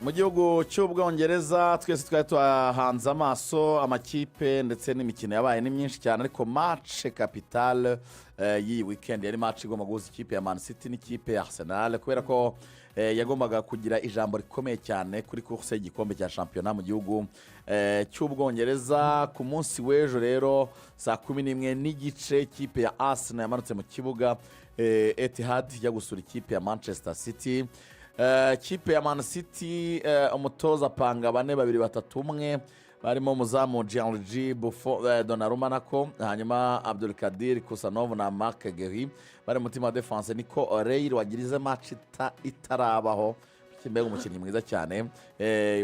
mu gihugu cy'Ubwongereza twese twari tuhanze amaso amakipe ndetse n'imikino yabaye ni myinshi cyane ariko match capitale y'iyi weekend yari match igomba guhuza ikipe ya Man City n'ikipe ya Arsenal kubera ko yagombaga kugira ijambo rikomeye cyane kuri course y'igikombe cya championnat mu gihugu cy'Ubwongereza ku munsi w'ejo rero saa 11 n'igice ikipe ya Arsenal yamanutse mu kibuga Etihad ya gusura ikipe ya Manchester City. Kipe ya Man City umutoza panga 4-2-3-1 barimo muzamu Gianluigi Buffon, Donnarumma nako hanyuma Abdul Kadir Kusanov na Marc Guéhi bari mu team of defense niko O'Reilly wagirize match itarabaho kimbega umukinnyi mwiza cyane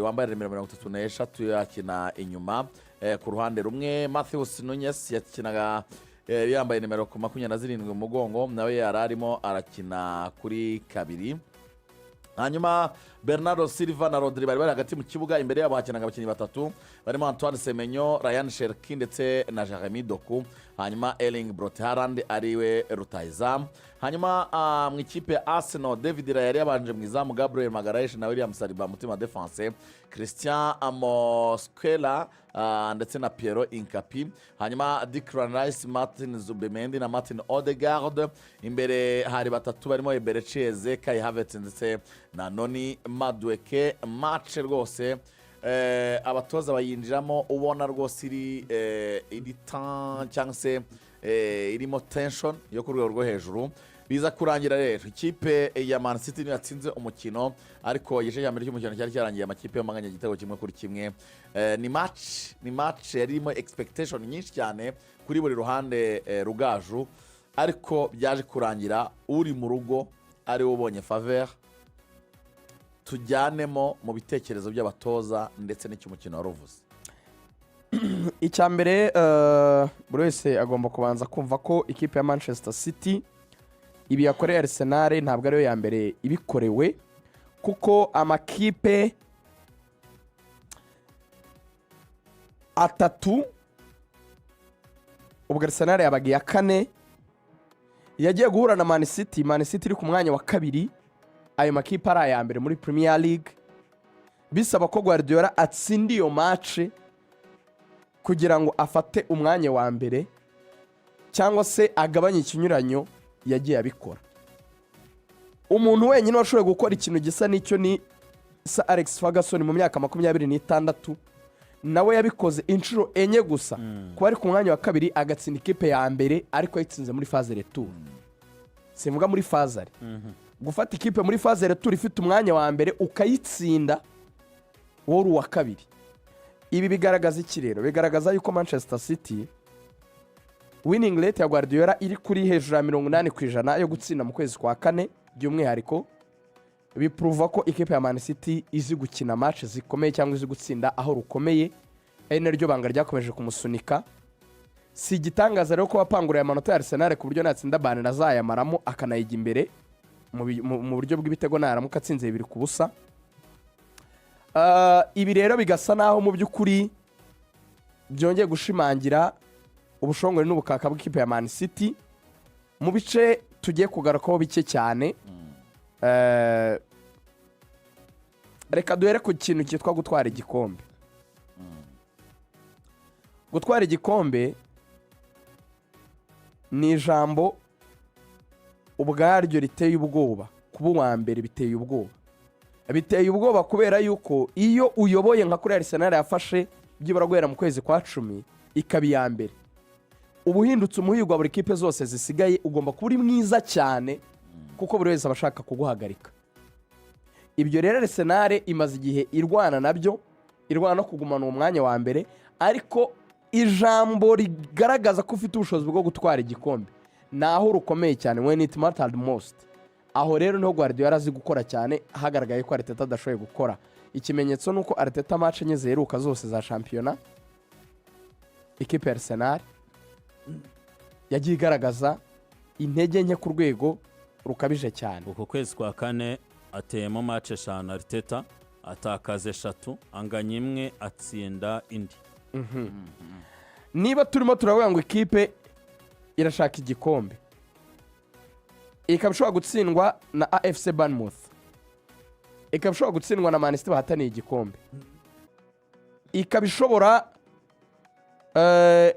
wambaye nimero 33 yakina inyuma ku ruhande rumwe. Matheus Nunes yakinaga yambaye nimero 27 mu mugongo nawe yararimo arakina kuri kabiri. Hanyuma Bernardo Silva na Rodri bari hagati mu kibuga imbere yabo hakinaga abakinnyi batatu barimo Antoine Semenyo, Ryan Cherki ndetse na Jeremy Doku. Hanyuma Erling Brot Haaland ariwe rutahizamu. Hanyuma mu ikipe ya Arsenal David Raya yari yabanje mu izamu, Gabriel Magalhaes na William Saliba mu team defense, Christian Mosquera ndetse na Piero Incapi. Hanyuma Declan Rice, Martin Zubimendi na Martin Odegaard. Imbere hari batatu barimo Eberechi, Kai Havertz ndetse na Noni Madueke. Match rwose abatoza bayinjiramo ubona rwose iri cyangwa se irimo tension yo ku rwego rwo hejuru. Biza kurangira rero ikipe ya Man City niyo yatsinze umukino ariko igice cya mbere cy'umukino cyari cyarangiye amakipe y'amaganya igitego kimwe kuri kimwe. Ni match yarimo expectation nyinshi cyane kuri buri ruhande Rugaju, ariko byaje kurangira uri mu rugo ari ubonye faveur. Tujyanemo mu bitekerezo by'abatoza ndetse n'icy'umukino waruvuze. Icyambere buri wese agomba kubanza kumva ko ikipe ya Manchester City ibi yakoreye Arsenal ntabwo ariyo ya mbere ibikorewe, kuko amakipe atatu ubwo Arsenal yabagiye ya kane yagiye guhura na Man City iri ku mwanya wa kabiri. Ayo makipe ari aya mbere muri Premier League, bisaba ko Guardiola atsinda iyo match kugira ngo afate umwanya wa mbere cyangwa se agabanye ikinyuranyo yagiye abikora. Umuntu wenyine washoboye gukora ikintu gisa n'icyo ni Sir Alex Ferguson mu myaka 26, nawe yabikoze inshuro enye gusa kuba ari ku mwanya wa kabiri agatsinda ikipe ya mbere ariko yitsinze muri phase retour. Sivuga muri phase ari gufata ikipe muri phase retour ifite umwanya wa mbere ukayitsinda woru wa kabiri. Ibi bigaragaza iki rero? Bigaragaza yuko Manchester City winning rate ya Guardiola iri kuri hejuru ya 80% yo gutsinda mu kwezi kwa kane by'umwihariko. Biprova ko ikipe ya Man City izi gukina match zikomeye cyangwa izi gutsinda aho rukomeye, ari naryo banga ryakomeje kumusunika. Si igitangaza rero ko bapangura amanota ya Arsenal ku buryo natsinda Bane nazayamaramo akanayiga imbere mu buryo bw'ibitego naramuka atsinze 2-0. Ibi rero bigasa naho mu by'ukuri byongeye gushimangira ubushongore n'ubukaka bw'ikipe ya Man City mu bice tugiye kugarukaho bike cyane. Reka duhere ku kintu cyitwa gutwara igikombe. Gutwara igikombe ni ijambo ubwaryo riteye ubwoba. Kuba uwa mbere biteye ubwoba. Biteye ubwoba kubera yuko iyo uyoboye nka kuri Arsenal yafashe byibura guhera mu kwezi kwa 10 ikabi ya mbere, ubuhindutse umuhigwa buri kipe zose zisigaye ugomba kuba uri mwiza cyane kuko buri wese abashaka kuguhagarika. Ibyo rero Arsenal imaze igihe irwana nabyo, irwana no kugumana umwanya wa mbere, ariko ijambo rigaragaza ko ufite ubushobozi bwo gutwara igikombe naho rukomeye cyane when it mattered most. Aho rero niho Guardiola azi gukora cyane, hagaragaye ko Arteta adashoboye gukora. Ikimenyetso nuko Arteta match enye zeruka zose za championnat ikipe ya Arsenal yagiye igaragaza intege nke ku rwego rukabije cyane. Uko kwezi kwa kane ateyemo match 5 Arteta atakaze 3 anganya imwe atsinda indi. Niba turimo turavuga ngo ikipe irashaka igikombe, ikaba ishobora gutsindwa na AFC Bournemouth, ikaba ishobora gutsindwa na Man City bahataniye igikombe, ikaba ishobora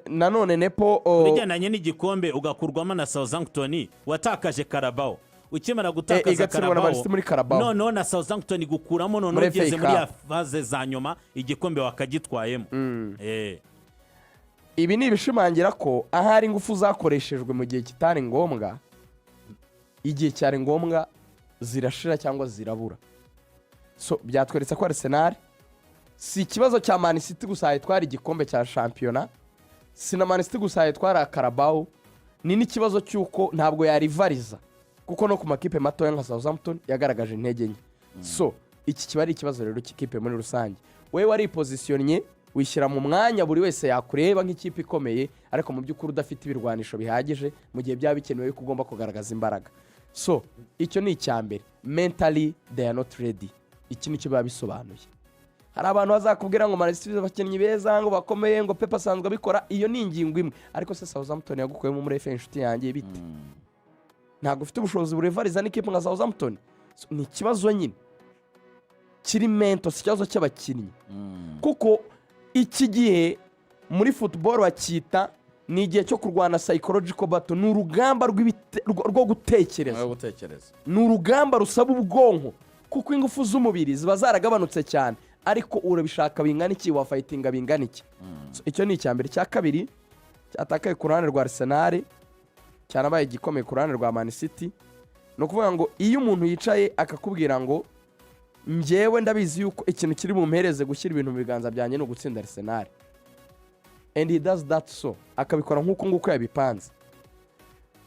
nanone nepo bijyananye n'igikombe ugakurwamo na Southampton watakaje Carabao, ukimara gutakaza Carabao noneho na Southampton gukuramo noneho ugeze muri ya faze za nyuma igikombe wakagitwayemo. Ibi ni ibishimangira ko ahari ingufu zakoreshejwe mu gihe kitari ngombwa, igihe cyari ngombwa zirashira cyangwa zirabura. So byatweretse ko Arsenal si ikibazo cya Man City gusa yitwara igikombe cya shampiyona, si na Man City gusa yitwara Carabao, ni n'ikibazo cy'uko ntabwo yarivariza kuko no ku makipe matoya nka Southampton yagaragaje intege nke. So iki kiba ari ikibazo rero cy'ikipe muri rusange. Wewe wari positionnye wishyira mu mwanya buri wese yakureba nk'ikipe ikomeye, ariko mu by'ukuri udafite ibirwanisho bihagije mu gihe byaba bikenewe yuko ugomba kugaragaza imbaraga. So icyo ni icyambere, mentally they are not ready. Iki nicyo biba bisobanuye. Hari abantu bazakubwira ngo Man City abakinnyi beza ngo bakomeye ngo Pep asanzwe abikora, iyo ni ingingo imwe, ariko se Southampton yagukuyemo muri FA inshuti yanjye bite? Ntabwo ufite ubushobozi burevariza n'ikipe nka Southampton. Ni ikibazo nyine kiri mento, si ikibazo cy'abakinnyi. Kuko iki gihe muri football bakita ni igihe cyo kurwana psychological battle, ni urugamba rwo gutekereza, ni urugamba rusaba ubwonko, kuko ingufu z'umubiri ziba zaragabanutse cyane, ariko urabishaka bingana iki, wa fighting bingana iki. Icyo ni icyambere. Cya kabiri cyatakaye ku ruhande rwa Arsenal cyanabaye igikomeye ku ruhande rwa Man City, no kuvuga ngo iyo umuntu yicaye akakubwira ngo njyewe ndabizi yuko ikintu kiri mu mpereze gushyira ibintu mu biganza byanjye no gutsinda Arsenal, and he does that, so akabikora nk'uko nguko yabipanze,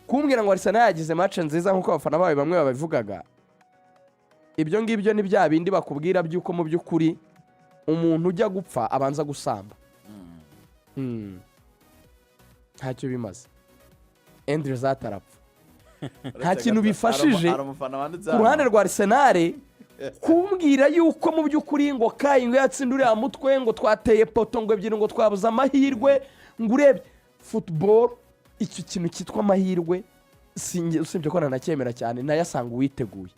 kumbwira ngo Arsenal yagize match nziza nk'uko abafana bawe bamwe babivugaga, ibyo ngibyo ni bya bindi bakubwira by'uko mu by'ukuri umuntu ujya gupfa abanza gusamba. Ntacyo bimaze, Andrew zatarapfa, nta kintu bifashije ku ruhande rwa Arsenal kumbwira yuko mu by'ukuri ngo kayi ngo yatsinda uriya mutwe ngo twateye poto ngo ebyiri ngo twabuze amahirwe, ngo urebye football icyo kintu cyitwa amahirwe usibye ko nanacyemera cyane, nayasanga uwiteguye.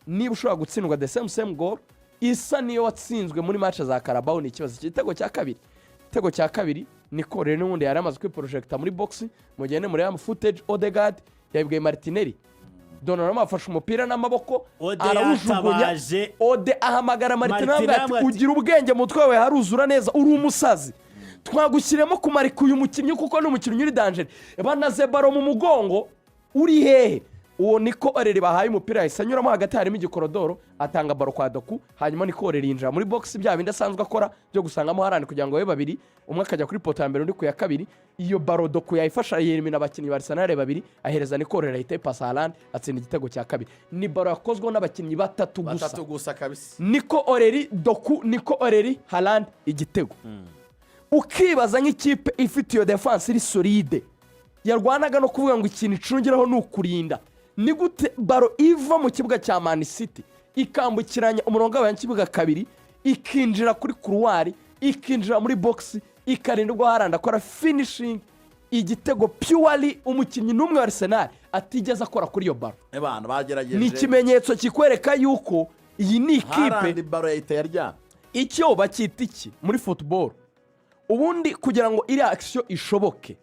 Niba ushobora gutsindwa the same goal isa niyo watsinzwe muri match za Carabao, ni ikibazo. Igitego cya kabiri niko rero n'ubundi yari amaze kwiprojecta muri box, mugende muri ya footage Odegaard yabwiye Martinelli Donnarumma afashe umupira n'amaboko arawujugunya, Ode ahamagara Martinelli ati ugira ubwenge mutwe wawe haruzura neza, uri umusazi, twagushyiremo kumarika uyu mukinnyi kuko n'umukinnyi uri danger, banaze baro mu mugongo, uri hehe? Uwo niko Oreri bahaye umupira yahise anyuramo hagati, harimo igikorodoro, atanga baro kwa Doku, hanyuma niko Oreri yinjira muri box, bya bindi asanzwe akora byo gusangamo harani kugira ngo babe babiri, umwe akajya kuri poto ya mbere undi ku ya kabiri. Iyo baro Doku yayifasha yerimina abakinnyi ba Arsenal babiri, ahereza niko Oreri ahita pasa Haaland atsinda igitego cya kabiri. Ni baro yakozwe n'abakinnyi batatu gusa kabisa, niko Oreri Doku, niko Oreri Haaland igitego. Ukibaza nk'ikipe ifite iyo defense iri solide yarwanaga no kuvuga ngo ikintu icungiraho ni ukurinda, ni gute baro iva mu kibuga cya Man City ikambukiranya umurongo w'abanyakibuga kabiri, ikinjira kuri couloir, ikinjira muri box, ikarindwa haranda akora finishing igitego purely umukinnyi n'umwe wa Arsenal atigeze akora kuri iyo baro. Ni ikimenyetso kikwereka yuko iyi ni ikipe baro yayiteye. Icyo bakita iki muri football ubundi kugira ngo iri action ishoboke,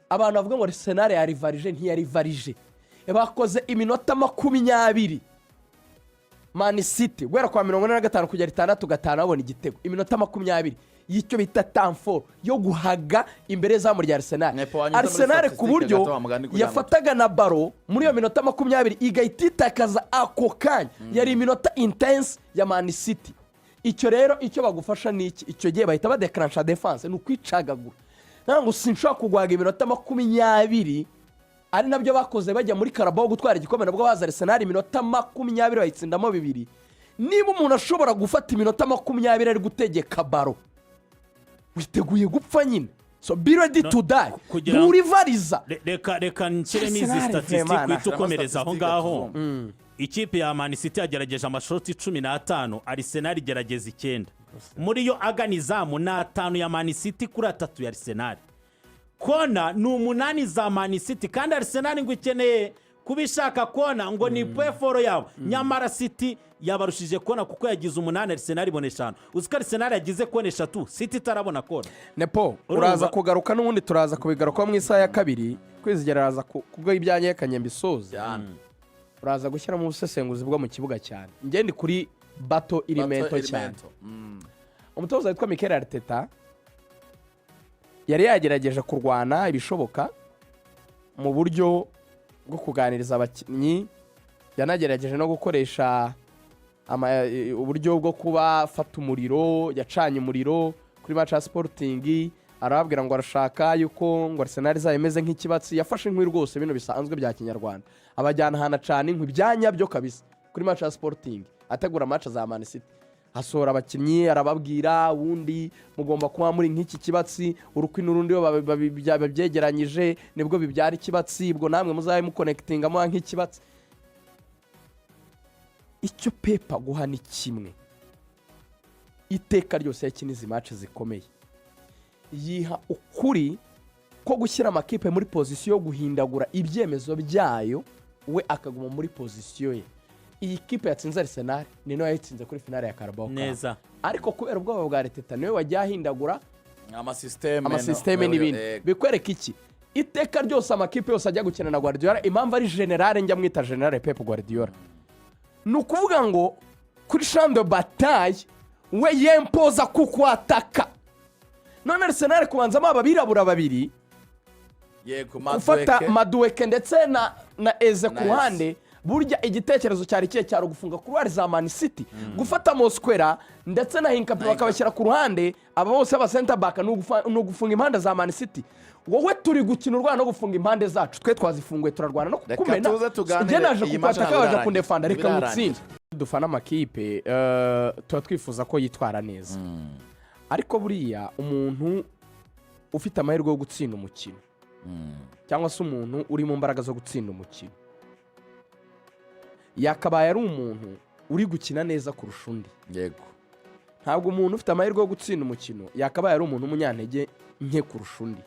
abantu bavuga ngo Arsenal yarivarije ntiyarivarije, bakoze iminota 20 Man City guhera kwa 45 kugera 6 babona igitego, iminota 20 y'icyo bita time yo guhaga imbere zamu rya Arsenal. Arsenal ku buryo yafataga na baro muri iyo minota 20 igahititakaza ako kanya, yari iminota intense ya Man City. Icyo rero icyo bagufasha ni iki, icyo gihe bahita badeclencha defense, ni ukwicagagura. Ntabwo sinshaka kugwaga iminota 20, ari nabyo bakoze bajya muri Carabao gutwara igikombe, nabwo baza Arsenal iminota 20 bayitsindamo 2. Niba umuntu ashobora gufata iminota 20 ari gutegeka baro, witeguye gupfa nyine, so be ready to die. Urivariza reka nshyiremo izi statistique itukomereza aho ngaho. Ikipe ya Man City yagerageje amashoti 15, Arsenal igerageza 9. Muri yo aganizamu na 5 ya Man City kuri 3 ya Arsenal. Kona ni 8 za Man City, kandi Arsenal ngo ikeneye kubishaka kona ngo ni play for yabo. Nyamara City yabarushije kona kuko yagize 8 Arsenal ibona 5 uziko Arsenal yagize kona 3 City itarabona kona. Nepo uraza kugaruka n'ubundi turaza kubigaruka mu isaha ya kabiri kwizigera araza kubwo ibyanyekanye mbisoza. Uraza gushyira mu busesenguzi bwo mu kibuga cyane. Ngende kuri bato irimento cyane. Umutoza witwa Mikel Arteta yari yagerageje kurwana ibishoboka mu buryo bwo kuganiriza abakinnyi, yanagerageje no gukoresha uburyo bwo kuba fata umuriro, yacanye umuriro kuri match ya Sporting, arababwira ngo arashaka yuko ngo Arsenal izayemeze nk'ikibatsi, yafashe inkwi rwose bino bisanzwe bya kinyarwanda, abajyana hana cyane inkwi byanya byo kabisa kuri match ya Sporting, ategura match za Man City, asohora abakinnyi arababwira wundi mugomba kuba muri nk'iki kibatsi, urukwi n'urundi babyegeranyije nibwo bibyara ikibatsi, ubwo namwe muzaye mu connectingamo nk'ikibatsi. Icyo Pep guha ni kimwe, iteka ryose yakinize match zikomeye, yiha ukuri ko gushyira amakipe muri pozisiyo yo guhindagura ibyemezo byayo, we akaguma muri pozisiyo ye. Iyi kipe yatsinze Arsenal ni nayo yatsinze kuri finale ya Carabao neza, ariko kubera ubwoba bwa Arteta niwe wajya ahindagura amasysteme n'ibindi. Bikwereka iki? Iteka ryose amakipe yose ajya gukina na Guardiola, impamvu ari generale, njya mwita generale Pep Guadiola, nukuvuga ngo kuri champ de bataille we yempoza kukwataka. None Arsenal kubanzamo ababirabura babiri, gufata Madueke ndetse na Eze ku ruhande, burya igitekerezo cyari cyari gufunga kuruhare za Man City, gufata Mosquera ndetse na Hinkapi bakabashyira ku ruhande, aba bose aba center back no gufunga impande za Man City. Wowe turi gukina urwana no gufunga impande zacu, twe twazifunguye turarwana no kukumena. Njye naje kukwataka waje kundefanda, reka mutsinde. Dufana amakipe tuba twifuza ko yitwara neza, ariko buriya umuntu ufite amahirwe yo gutsinda umukino cyangwa se umuntu uri mu mbaraga zo gutsinda umukino, yakabaye ari umuntu uri gukina neza kurusha undi. Yego, ntabwo umuntu ufite amahirwe yo gutsinda umukino yakabaye ari umuntu umunyantege nke kurusha undi.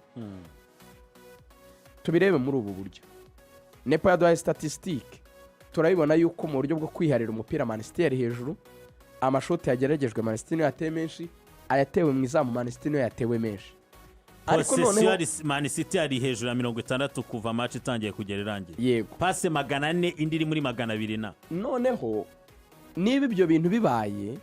Tubirebe muri ubu buryo. Nepo yaduhaye statistique, turabibona yuko mu buryo bwo kwiharira umupira Man City yari hejuru, amashoti yageragejwe Man City niyo yatewe menshi, ayatewe mu izamu Man City niyo yatewe menshi. Ariko noneho Man City ari hejuru ya 60 kuva match itangiye kugera irangiye. Yego, passe 400 indi iri muri 200 na. Noneho niba ibyo bintu bibaye,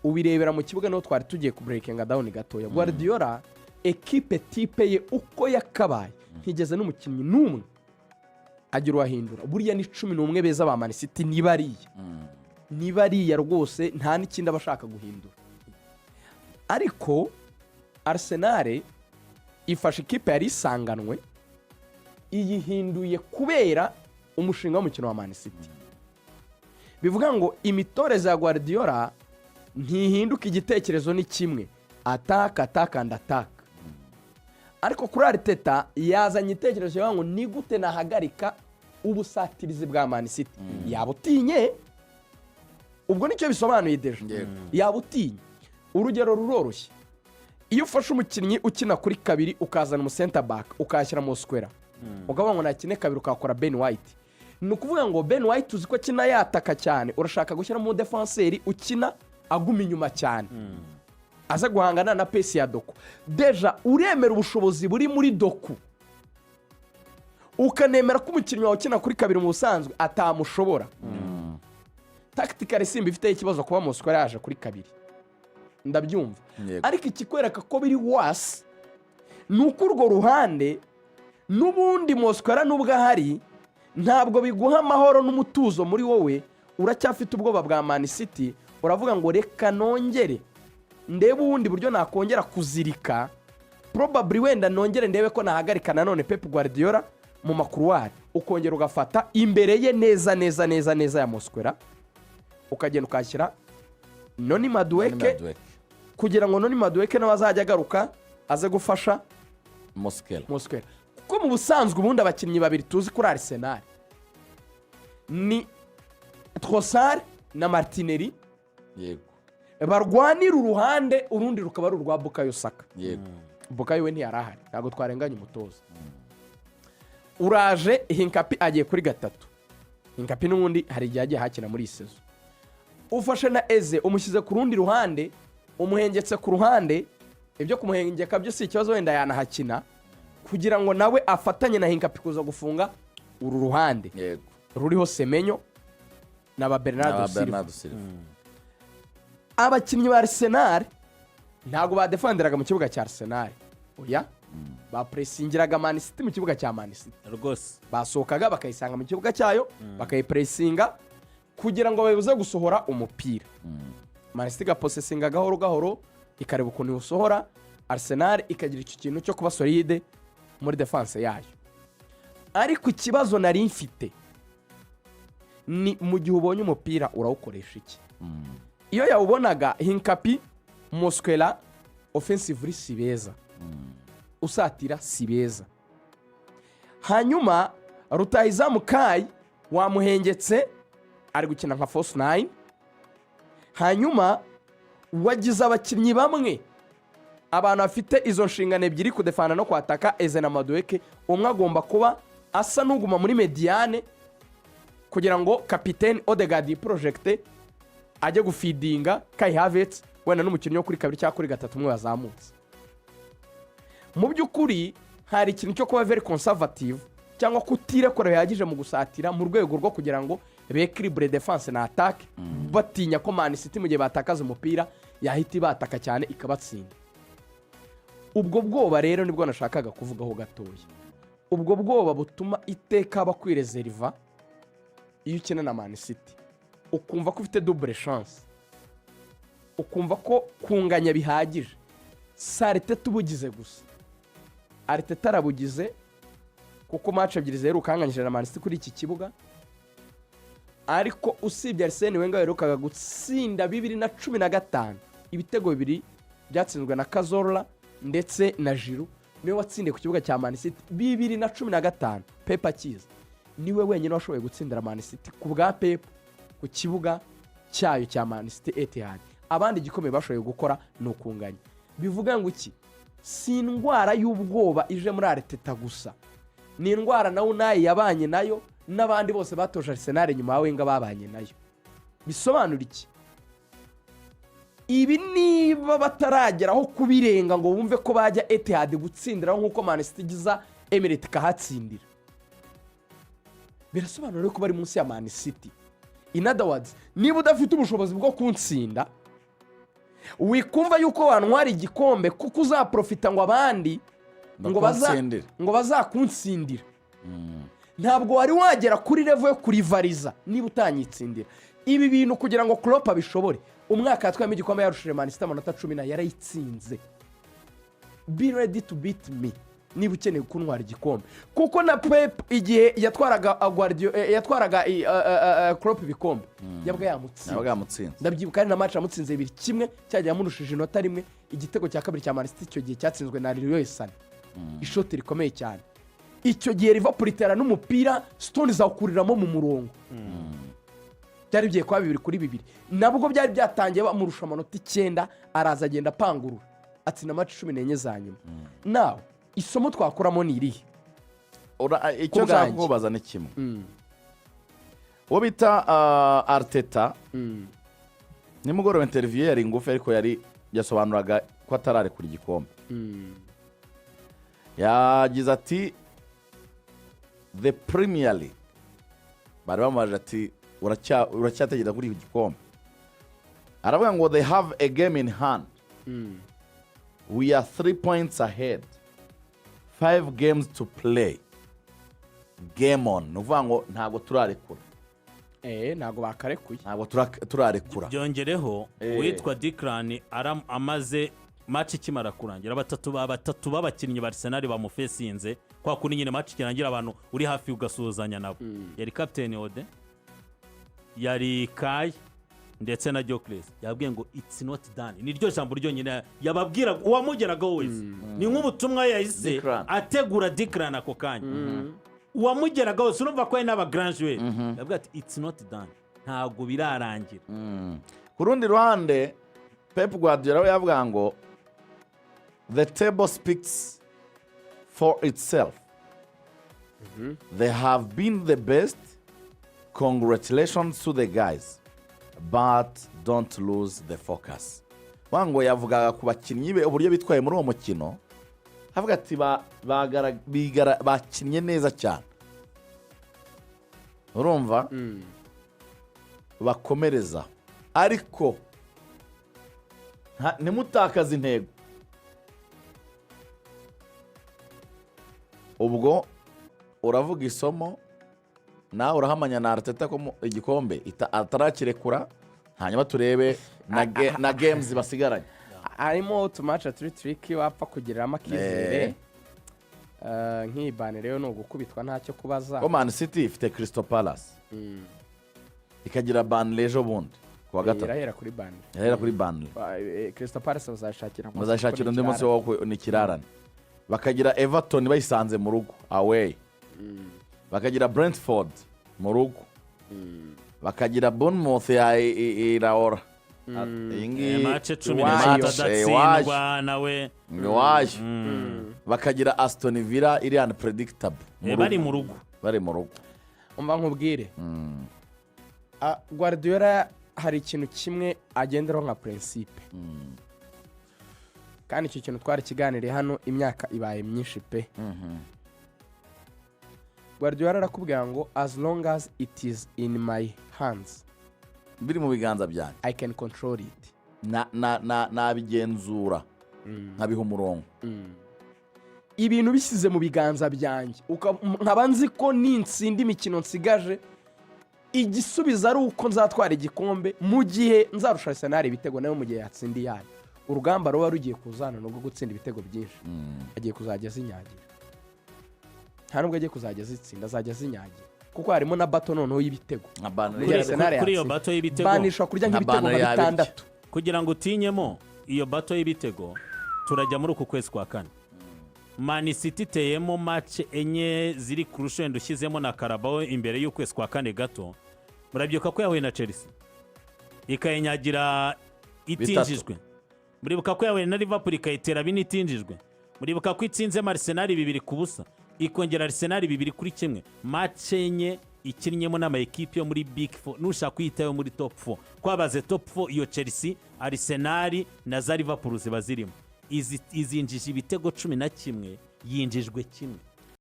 ubirebera mu kibuga no twari tugiye ku breaking down gatoya. Guardiola equipe type ye uko yakabaye, ntigeze n'umukinnyi n'umwe agira uwahindura. Buriya ni 11 beza ba Man City nibariya rwose, nta n'ikindi abashaka guhindura. Ariko Arsenal ifashe ikipe yari isanganwe, iyihinduye kubera umushinga w'umukino wa Man City. Bivuga ngo imitoreze ya Guardiola ntihinduka, igitekerezo ni kimwe, ataka and attack. Ariko kuri Arteta yazanye igitekerezo cyo ngo ni gute nahagarika ubusatirizi bwa Man City. Yabutinye, ubwo nicyo bisobanuye deje. Yabutinye. Urugero ruroroshye, iyo ufashe umukinnyi ukina kuri kabiri ukazana mu center back ukashyira mu square, ukavuga ngo nakine kabiri ukakora Ben White, ni ukuvuga ngo Ben White uzi ko kina yataka cyane, urashaka gushyira mu defenseur ukina aguma inyuma cyane, aza guhangana na pace ya Doku. Deja uremera ubushobozi buri muri Doku, ukanemera ko umukinnyi wawe ukina kuri kabiri mu busanzwe atamushobora. Tactically simba ifite ikibazo kuba mu square yaje kuri kabiri, ndabyumva. Ariko ikikwereka ko biri wasi nuko urwo ruhande n'ubundi Mosquera nubwo ahari ntabwo biguha amahoro n'umutuzo muri wowe, uracyafite ubwoba bwa Man City, uravuga ngo reka nongere ndebe ubundi buryo nakongera kuzirika, probably wenda nongere ndebe ko nahagarika nanone Pep Guardiola mu makuruwari, ukongera ugafata imbere ye neza ya Mosquera, ukagenda ukashyira Noni Madueke kugira ngo Noni Madueke nawe azajya agaruka aze gufasha Mosquera. Kuko mu busanzwe ubundi abakinnyi babiri tuzi kuri Arsenal ni Trossard na Martinelli. Yego, barwanira uruhande, urundi rukaba ari urwa Bukayo Saka. Yego, Bukayo we ntiyarahari, ntabwo twarenganya umutoza. Uraje Hinkapi agiye kuri gatatu. Hinkapi n'ubundi hari igihe agiye hakina muri sezo. ufashe na eze umushyize ku rundi ruhande umuhengetse ku ruhande, ibyo kumuhengeka byo si ikibazo, wenda yanahakina kugira ngo nawe afatanye na hinkapi kuza gufunga uru ruhande ruriho Semenyo na ba Bernardo Silva. Abakinnyi ba Arsenal ntabwo badefenderaga mu kibuga cya Arsenal, oya bapresingiraga Man City mu kibuga cya Man City rwose, basohokaga bakayisanga mu kibuga cyayo bakayipresinga kugira ngo babuze gusohora umupira. Man City gaposesinga gahoro gahoro ikareba ukuntu usohora, Arsenal ikagira icyo kintu cyo kuba solide muri defense yayo. Ariko ikibazo nari mfite ni mu gihe ubonye umupira urawukoresha iki? Iyo yawubonaga hinkapi Mosquera offensively si beza, usatira si beza. Hanyuma rutahizamu Kai wamuhengetse ari gukina nka false 9. Hanyuma wagize abakinnyi bamwe abantu bafite izo nshingano ebyiri kudefana no kwataka, Eze na Madueke, umwe agomba kuba asa n'uguma muri mediane kugira ngo kapiteni Odegaard project ajye gufidinga Kai Havertz wenda n'umukinnyi wo kuri kabiri cyangwa kuri gatatu umwe wazamutse. Mu by'ukuri hari ikintu cyo kuba very conservative cyangwa kutirekora bihagije mu gusatira mu rwego rwo kugira ngo bequilibre defense na attaque, batinya ko Man City mu gihe batakaza umupira yahita bataka cyane ikabatsinda. Ubwo bwoba rero nibwo nashakaga kuvugaho gatoya. Ubwo bwoba butuma iteka bakwirezeriva iyo ukina na Man City, ukumva ko ufite double chance, ukumva ko kunganya bihagije. Arteta ubugize gusa, Arteta arabugize kuko match ebyiri zerukanganyije na Man City kuri iki kibuga. Ariko usibye Arsene Wenger yaherukaga gutsinda 2015 ibitego bibiri byatsinzwe na Cazorla ndetse na Giroud, niwe watsindiye ku kibuga cya Man City 2015. Pep akiza niwe wenyine washoboye gutsindira Man City ku bwa Pep ku kibuga cyayo cya Man City Etihad. Abandi igikomeye bashoboye gukora ni ukunganya. Bivuga ngo iki? Si indwara y'ubwoba ije muri Arteta gusa, ni indwara nawe nayi yabanye nayo n'abandi bose batoje Arsenal nyuma yawe nga babanye nayo. Bisobanura iki? Ibi niba batarageraho kubirenga ngo bumve ko bajya Etihad gutsindira nk'uko Man City giza Emirates kahatsindira, birasobanura ko bari munsi ya Man City. In other words, niba udafite ubushobozi bwo kuntsinda, wikumva yuko wantwara igikombe kuko uzaprofita ngo abandi ngo bazakunsindira. Ntabwo wari wagera kuri level yo kurivariza niba utanyitsindira. Ibi bintu kugira ngo Klopp abishobore, umwaka yatwayemo igikombe yarushije Man City amanota 10 yarayitsinze. Be ready to beat me niba ukeneye kuntwara igikombe, kuko na Pep igihe yatwaraga Guardiola yatwaraga Klopp ibikombe yabwa yamutsinze. Ndabyibuka ari na match amutsinze 2-1 cyagiye amurushije inota rimwe. Igitego cya kabiri cya Man City icyo gihe cyatsinzwe na Leroy Sané, ishoti rikomeye cyane. Icyo gihe Liverpool itera n'umupira Stones zawukuriramo mu murongo, byari bigiye kwa 2-2. Nabwo byari byatangiye bamurusha amanota 9, araza agenda apangurura atsinda match 14 za nyuma. Now isomo twakuramo ni irihe? Icyo nshaka kubaza ni kimwe. Uwo bita Arteta nimugoroba interview yari ngufi ariko yari yasobanuraga ko atarare kuri igikombe. Yagize ati the Premier League bari bamaje ati uracyategera kuri igikombe. Aravuga ngo they have a game in hand. We are 3 points ahead, 5 games to play, game on. Nuvuga ngo ntago turarekura, ntago bakarekuye, ntago turarekura. Byongereho witwa Declan amaze match ikimara kurangira batatu b'abakinnyi ba Arsenal bamufesinze kwa kuri nyine match kirangira abantu uri hafi ugasuzanya nabo. Yari captain Ode, yari Kai ndetse na Jokles. Yabwiye ngo it's not done. Niryo jambo ryo nyine yababwira uwamugeragaho wese. Ni nk'ubutumwa yahise ategura Declan ako kanya. Uwamugeragaho urumva ko ari n'aba graduate. Yabwiye ati it's not done, ntago birarangira. Ku rundi ruhande Pep Guadiola yavuga ngo the table speaks for itself. They have been the best. Congratulations to the guys. but don't lose the focus. Wango yavugaga ku bakinnyi be uburyo bitwaye muri uwo mukino, avuga ati bakinnye neza cyane, urumva bakomereza, ariko ntimutakaze intego. Ubwo uravuga isomo nawe urahamanya na Arteta ko igikombe atarakirekura, hanyuma turebe na games basigaranye. harimo utumaca turi turiki wapfa kugiriramo akizere. Nk'iyi bane rero ni ugukubitwa ntacyo kubaza. ko Man City ifite Crystal Palace, ikagira Burnley ejo bundi kuwa gatatu, irahera kuri bane, irahera kuri Burnley. Crystal Palace bazashakira undi munsi wo ni kirarane. Bakagira Everton bayisanze mu rugo away, bakagira Brentford mu rugo, bakagira Bournemouth ya Iraora. mace 10 atadatsindwa nawe iwaje. Bakagira Aston Villa iri unpredictable bari mu rugo. umva nkubwire, Guardiola hari ikintu kimwe agenderaho nka principe, kandi icyo kintu twari kiganiriye hano imyaka ibaye myinshi pe. Guardiola arakubwira ngo as long as it is in my hands, biri mu biganza byanjye, I can control it. nabigenzura nkabiha umurongo. Ibintu bisize mu biganza byanjye, nkaba nzi ko ninsinda imikino nsigaje igisubizo ari uko nzatwara igikombe, mu gihe nzarusha Arsenal ibitego nayo mu gihe yatsindiye yayo. Urugamba ruba rugiye kuzana nubwo gutsinda ibitego byinshi, agiye kuzajya zinyagira. Nta nubwo agiye kuzajya zitsinda, azajya zinyagira, kuko harimo na bato noneho y'ibitego. Kuri iyo bato y'ibitego banisha kurya nk'ibitego nka 6 kugira ngo utinyemo iyo bato y'ibitego. Turajya muri uku kwezi kwa kane, Man City iteyemo match enye ziri kurusha wenda ushyizemo na Carabao imbere y'ukwezi kwa kane gato. Murabyuka ko yahuye na Chelsea ikayinyagira itinjijwe, muribuka ko yahuye na Liverpool ikayitera binitinjijwe, muribuka ko itsinze Arsenal 2-0, ikongera Arsenal 2-1. match enye ikinnyemo n'ama equipe yo muri Big 4, nushaka kwitayo muri top 4. Kwabaze top 4 iyo Chelsea, Arsenal na za Liverpool ziba zirimo. Izinjije ibitego 11, yinjijwe kimwe.